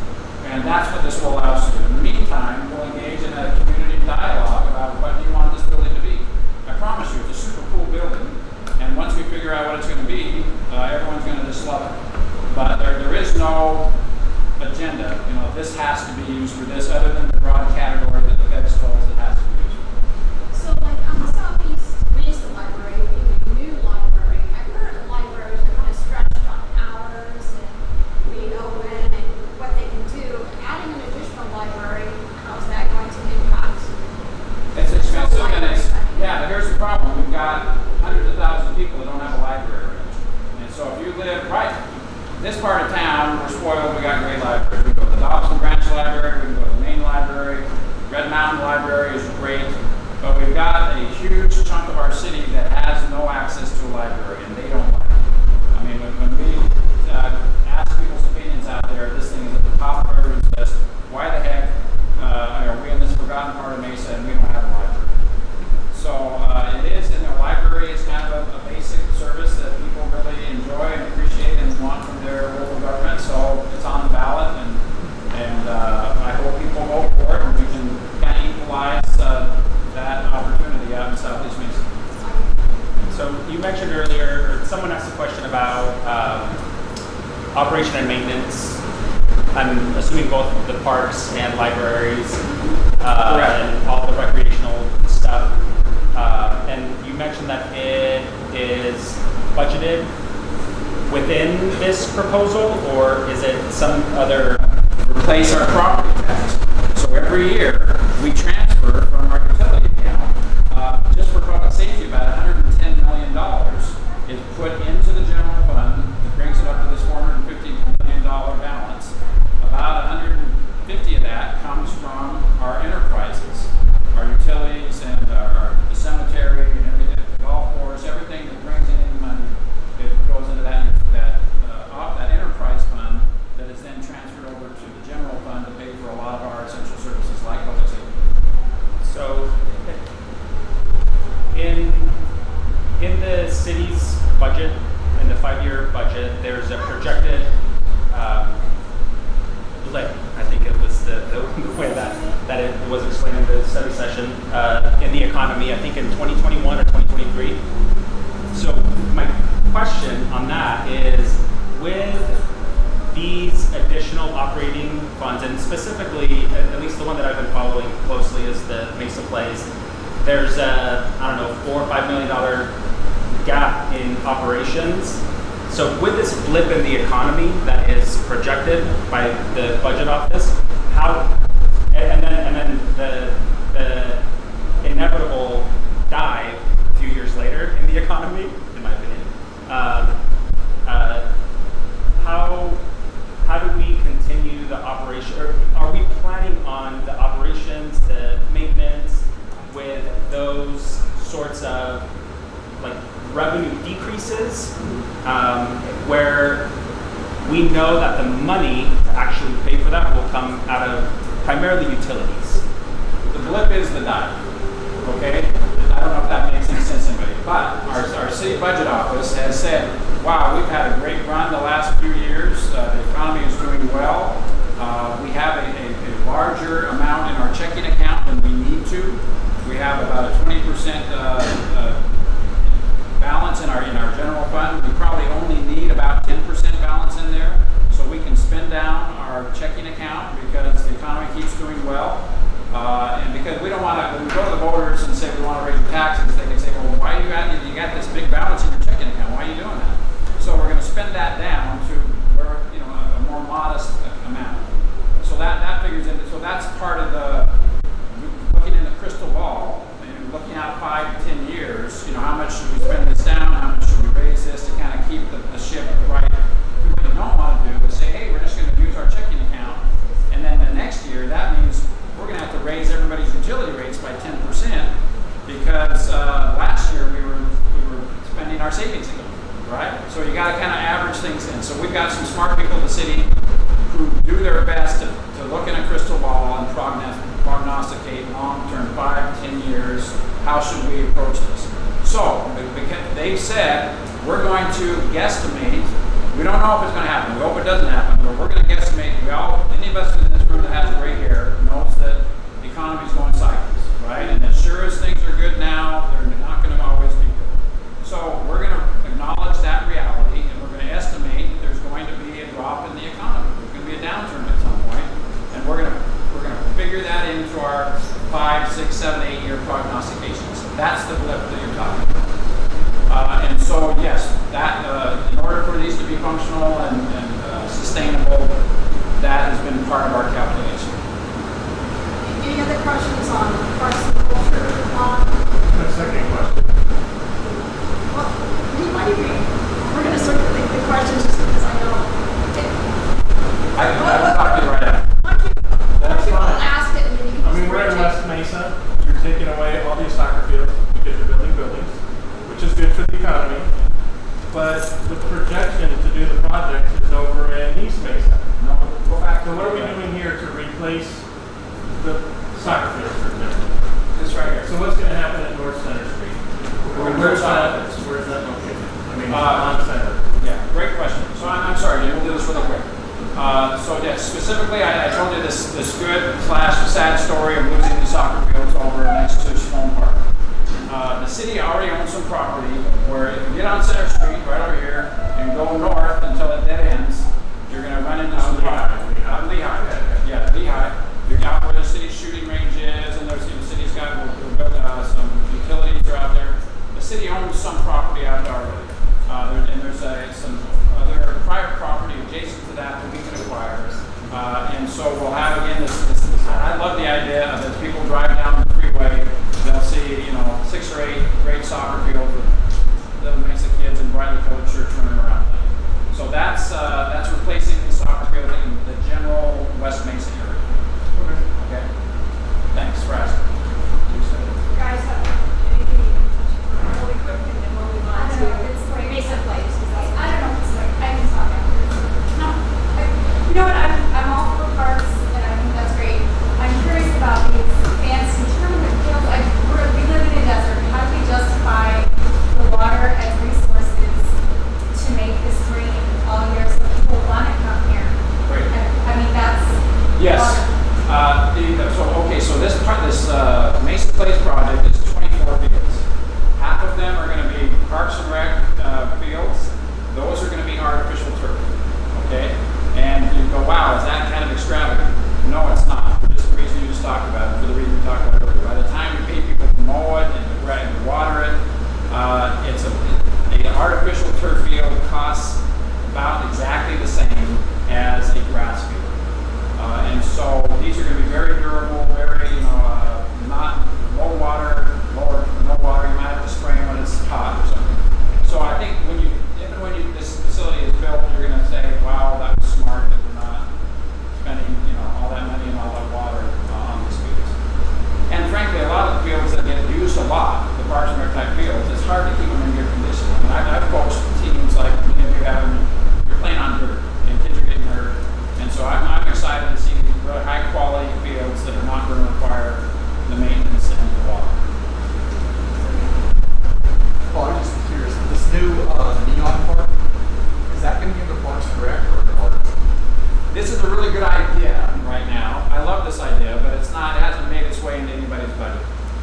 and that's what this will allow us to do. In the meantime, we'll engage in a community dialogue about what do you want this building to be. I promise you, it's a super cool building, and once we figure out what it's going to be, everyone's going to just love it. But there is no agenda, this has to be used for this, other than the broad category that the feds told us it has to be used for. So like on the Southeast Mesa Library, the new library, our current libraries are kind of stretched on hours and when and what they can do. Adding an additional library, how's that going to impact? It's expensive, and but here's the problem. We've got hundreds of thousands of people that don't have a library. And so if you live this part of town, we're spoiled, we got great libraries. We go to the Dobson Branch Library, we can go to the main library, Red Mountain Library is great, but we've got a huge chunk of our city that has no access to a library, and they don't like it. I mean, when we ask people's opinions out there, this thing is at the top of everyone's list. Why the heck are we in this forgotten part of Mesa and we don't have a library? So it is, and the library is kind of a basic service that people really enjoy and appreciate and want from their local government. So it's on the ballot, and I hope people vote for it, and we can kind of equalize that opportunity out in Southeast Mesa. So you mentioned earlier, someone asked a question about operation and maintenance. I'm assuming both the parks and libraries and all the recreational stuff. And you mentioned that it is budgeted within this proposal, or is it some other? Replace our property tax. So every year we transfer from our utility account, just for public safety, about $110 million is put into the general fund that brings it up to this $450 million balance. About 150 of that comes from our enterprises, our utilities and the cemetery and everything, the golf course, everything that brings in any money, it goes into that enterprise fund that is then transferred over to the general fund to pay for a lot of our essential services like public safety. So in the city's budget, in the 5-year budget, there's a projected, I think it was the way that it was explained in the study session, in the economy, I think in 2021 or 2023. So my question on that is, with these additional operating funds, and specifically, at least the one that I've been following closely is the Mesa Plays, there's a, $4 or $5 million gap in operations. So with this blip in the economy that is projected by the budget office, and then the inevitable dive a few years later in the economy, in my opinion, how do we continue the operation, or are we planning on the operations, the those sorts of like revenue decreases, where we know that the money to actually pay for that will come out of primarily utilities. The blip is the dive, okay? I don't know if that makes any sense to anybody, but our city budget office has said, wow, we've had a great run the last few years. The economy is doing well. We have a larger amount in our checking account than we need to. We have about a 20% balance in our general fund. We probably only need about 10% balance in there, so we can spend down our checking account because the economy keeps doing well. And because we don't want to, when we go to the voters and say we want to raise your taxes, they can say, well, why you got this big balance in your checking account? Why are you doing that? So we're going to spend that down to where, you know, a more modest amount. So that figures into, so that's part of the looking in the crystal ball and looking out 5 to 10 years. You know, how much should we spend this down? How much should we raise this to kind of keep the ship right? What you don't want to do is say, hey, we're just going to use our checking account, and then the next year that means we're going to have to raise everybody's utility rates by 10% because last year we were spending our savings account, right? So you got to kind of average things in. So we've got some smart people in the city who do their best to look in a crystal ball and prognosticate long-term 5, 10 years. How should we approach this? So they've said we're going to guesstimate. We don't know if it's going to happen. We hope it doesn't happen, but we're going to guesstimate. Any of us in this room that has gray hair knows that the economy's going sideways, right? And as sure as things are good now, they're not going to always be good. So we're going to acknowledge that reality, and we're going to estimate that there's going to be a drop in the economy. There's going to be a downturn at some point, and we're going to figure that into our 5, 6, 7, 8 year prognostications. That's the blip that you're talking about. And so, yes, that in order for these to be functional and sustainable, that has been part of our calculation. Any other questions on parks and culture? The second question. Well, you might be. We're going to circulate the questions just because I know. I can talk to you right after. Why don't you all fine. ask it and then you can I mean, just we're in bridge it. West Mesa. You're taking away all these soccer fields because you're building buildings, which is good for the economy. But the projection to do the project is over in East Mesa. No, go back. So what are we doing here to replace the soccer fields, for example? This right here. So what's going to happen at North Center Street? Where's that? Where's that located? I mean, Uh, on Center. Yeah, great question. So I'm sorry, Jim, we'll do this really quick. So yes, specifically, I told you this good/sad story of losing the soccer fields over next to Sloan Park. The city already owns some property where if you get on Center Street right over here and go north until it dead ends, you're going to run into some property. Lehigh. Yeah, Lehigh. You're out where the city's shooting range is, and there's the city's got some utilities are out there. The city owns some property out there already, and there's some other private property adjacent to that we can acquire. And so we'll have again this. I love the idea of as people drive down the freeway, they'll see 6 or 8 great soccer fields with little Mesa kids in brightly colored shirts running around. So that's replacing the soccer field in the general West Mesa area. Okay. Thanks for asking. Guys, have anything really quick and then we'll move on to Mesa Place. I don't know if it's like, I can talk after. No. You know what, I'm all for parks and I think that's great. I'm curious about these fancy tournament fields. We live in a desert. How do we justify the water and resources to make this green all year so people want to come here? Great. I mean, that's.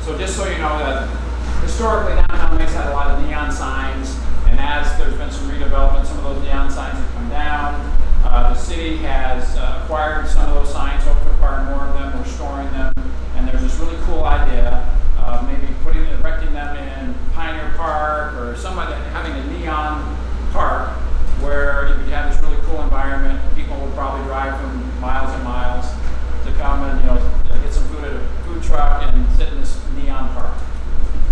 So just so you know that historically downtown Mesa had a lot of neon signs, and as there's been some redevelopment, some of those neon signs have come down. The city has acquired some of those signs, hope to acquire more of them. We're storing them, and there's this really cool idea of maybe erecting them in Pioneer Park or somebody having a neon park where you could have this really cool environment. People would probably drive from miles and miles to come and get some food at a food truck and sit in this neon park.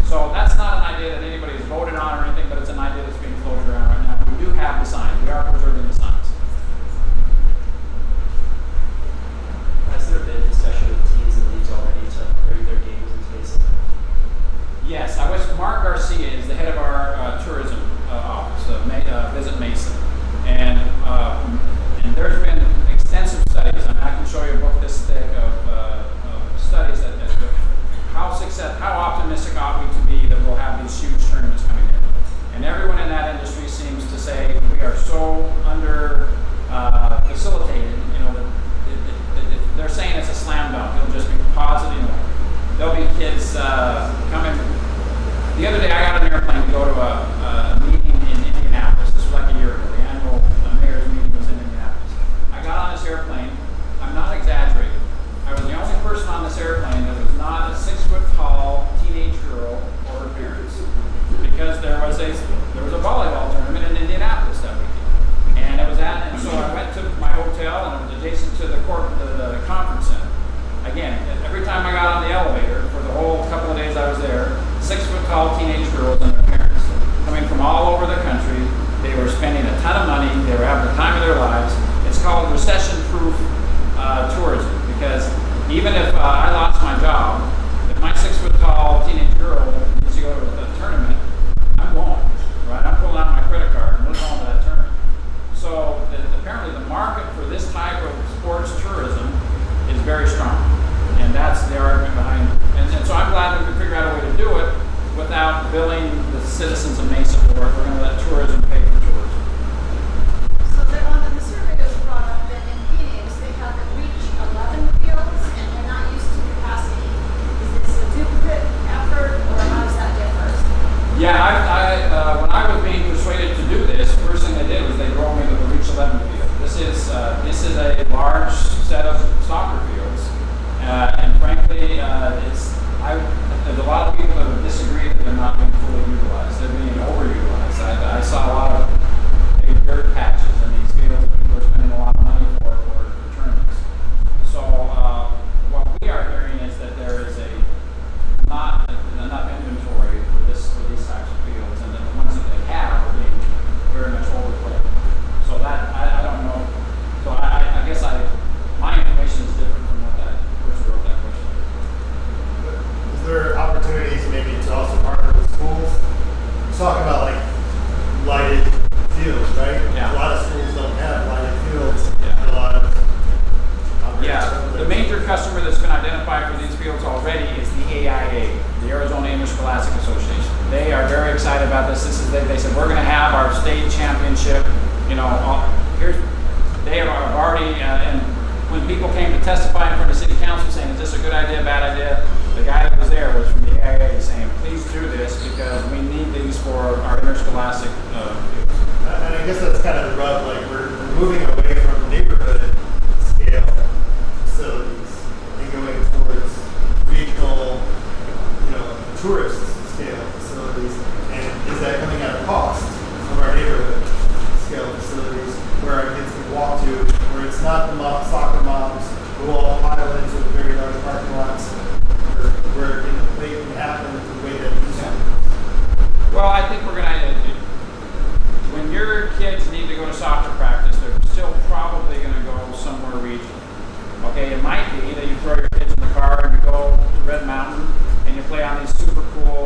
So that's not an idea that anybody has voted on or anything, but it's an idea that's being floated around right now. We do have the signs. We are preserving the signs. Has there been discussion with teams and leagues already to bring their games into Mesa? Yes, Mark Garcia is the head of our tourism office, Visit Mesa, and there's been extensive studies. I can show you a book this thick of studies that how optimistic ought we to be that we'll have these huge tournaments coming in. And everyone in that industry seems to say we are so under facilitated. They're saying it's a slam dunk. It'll just be positive. There'll be kids coming. The other day I got on an airplane to go to a meeting in Indianapolis. This was like a year ago. The annual mayor's meeting was in Indianapolis. I got on this airplane. I'm not exaggerating. I was the only person on this airplane that was not a 6-foot-tall teenage girl or her parents, because there was a volleyball tournament in Indianapolis that weekend, and so I went to my hotel, and it was adjacent to the conference center. Again, every time I got on the elevator for the whole couple of days I was there, 6-foot-tall teenage girls and their parents coming from all over the country. They were spending a ton of money. They were having the time of their lives. It's called recession-proof tourism, because even if I lost my job, if my 6-foot-tall teenage girl needs to go to a tournament, I'm going. Right? I'm pulling out my credit card and we're going to that tournament. So apparently the market for this type of sports tourism is very strong, and that's the argument behind it. And so I'm glad we could figure out a way to do it without billing the citizens of Mesa for it. We're going to let tourism pay for tourism. So the survey that was brought up that in Phoenix, they have to reach 11 fields and they're not used to capacity. Is this a duplicate effort, or how does that differ? Yeah, when I was being persuaded to do this, first thing they did was they drove me to the Reach 11 field. This is a large set of soccer fields, and frankly, there's a lot of people that would disagree that they're not being fully utilized. They're being overutilized. I saw a lot of big dirt patches in these fields that people are spending a lot of money for tournaments. So what we are hearing is that there is not enough inventory for these types of fields, and that the ones that they have are being very much overplayed. So that I don't know. So I guess my information is different from what that person wrote that question. Is there opportunities maybe to also partner with schools? We're talking about like lighted fields, right? Yeah. A lot of schools don't have lighted fields. Yeah. A lot of The major customer that's been identified for these fields already is the AIA, the Arizona Interscholastic Association. They are very excited about this. They said we're going to have our state championship. They have already, and when people came to testify in front of city council saying, is this a good idea, bad idea? The guy that was there was from the AIA saying, please do this because we need these for our interscholastic fields. And I guess that's kind of the rub. Like we're moving away from neighborhood scale facilities and going towards regional, tourist scale facilities. And is that coming at a cost of our neighborhood scale facilities where our kids can walk to, where it's not the soccer moms who all pile into the very large parking lots, where they can happen the way that it used to? Well, I think we're going to, when your kids need to go to soccer practice, they're still probably going to go somewhere regional. Okay, it might be that you throw your kids in the car and you go to Red Mountain and you play on these super cool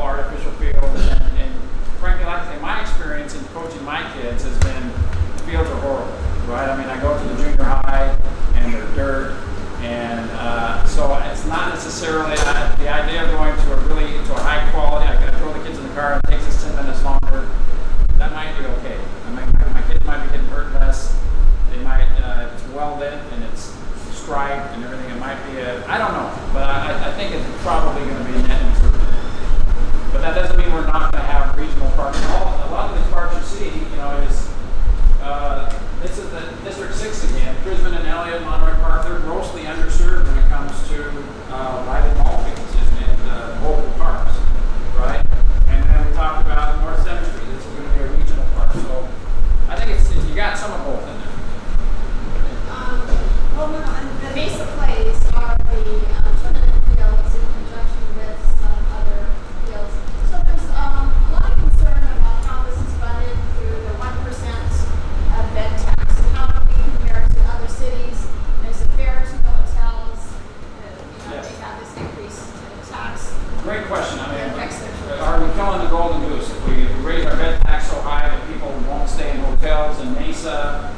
great question. I It mean, affects their are we killing the golden goose? If we raise our bed tax so high that people won't stay in hotels in Mesa,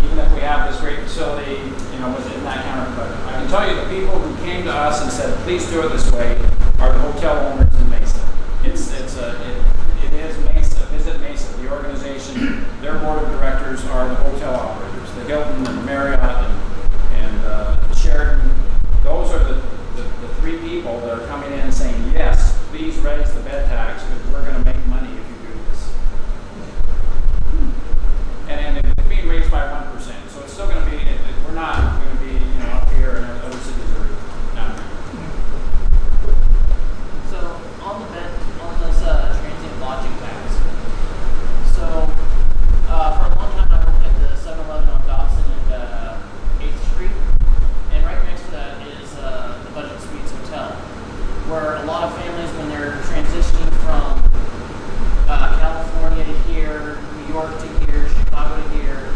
even if we have this great facility, was it in that counterproductive? I can tell you the people who came to us and said, please do it this way, are the hotel owners in Mesa. It is Mesa, Visit Mesa, the organization, their board of directors are the hotel operators, the Hilton and the Marriott and the Sheraton. Those are the three people that are coming in and saying, yes, please raise the bed tax because we're going to make money if you do this. And it's being raised by 1%, so it's still going to be, we're not going to be, up here and other cities are down here. So on this transient lodging tax. So for a long time I worked at the 7-Eleven on Dodson and 8th Street, and right next to that is the Budget Suites Hotel, where a lot of families, when they're transitioning from California to here, New York to here, Chicago to here,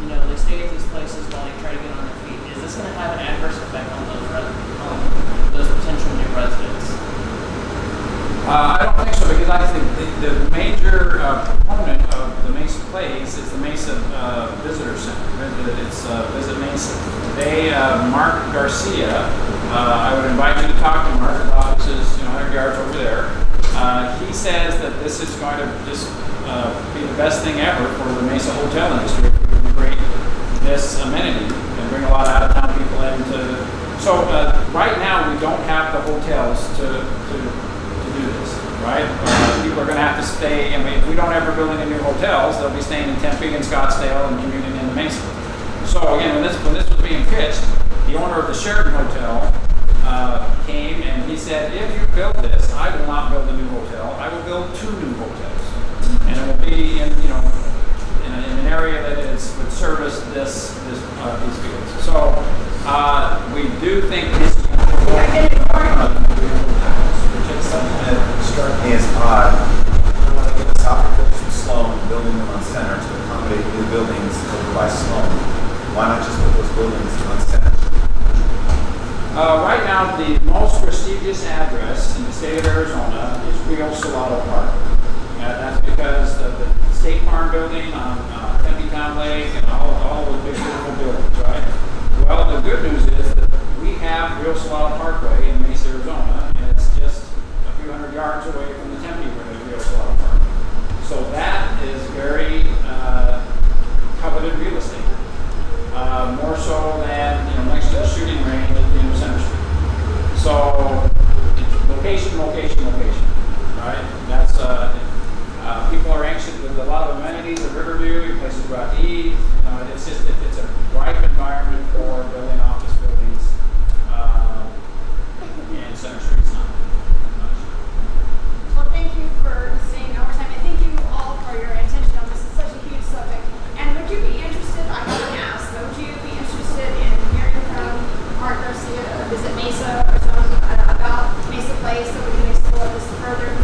they stay at these places while they try to get on their feet. Is this going to have an adverse effect on those potential new residents? I don't think so, because I think the major proponent of the Mesa Place is the Mesa Visitor Center. It's Visit Mesa. Mark Garcia, I would invite you to talk to Mark. His office is 100 yards over there. He says that this is going to just be the best thing ever for the Mesa hotel industry if we can create this amenity and bring a lot of out-of-town people into. So right now we don't have the hotels to do this, right? People are going to have to stay. If we don't ever build any new hotels, they'll be staying in Tempe and Scottsdale and commuting into Mesa. So again, when this was being pitched, the owner of the Sheraton Hotel came and he said, if you build this, I will not build a new hotel. I will build 2 new hotels, and it will be in an area that would service these fields. So we do think this. Something that struck me as odd. I want to get the soccer fields from Sloan, building them on center to accommodate new buildings over by Sloan. Why not just put those buildings on center? Right now, the most prestigious address in the state of Arizona is Rio Salado Park. That's because the State Farm building on Tempe Town Lake and all those big beautiful buildings, right? Well, the good news is that we have Rio Salado Parkway in Mesa, Arizona, and it's just a few hundred yards away from the Tempe Rio Salado Park. So that is very coveted real estate. More so than next to the shooting range at the end of Center Street. So it's location, right? That's people are anxious with a lot of amenities at Riverview, places where to eat. It's a ripe environment for building office buildings, and Center Street's not. Well, thank you for staying over time, and thank you all for your attention on this. It's such a huge subject. And would you be interested, I haven't asked, but would you be interested in hearing from Mark Garcia, Visit Mesa, or someone about Mesa Place, so we can explore this further?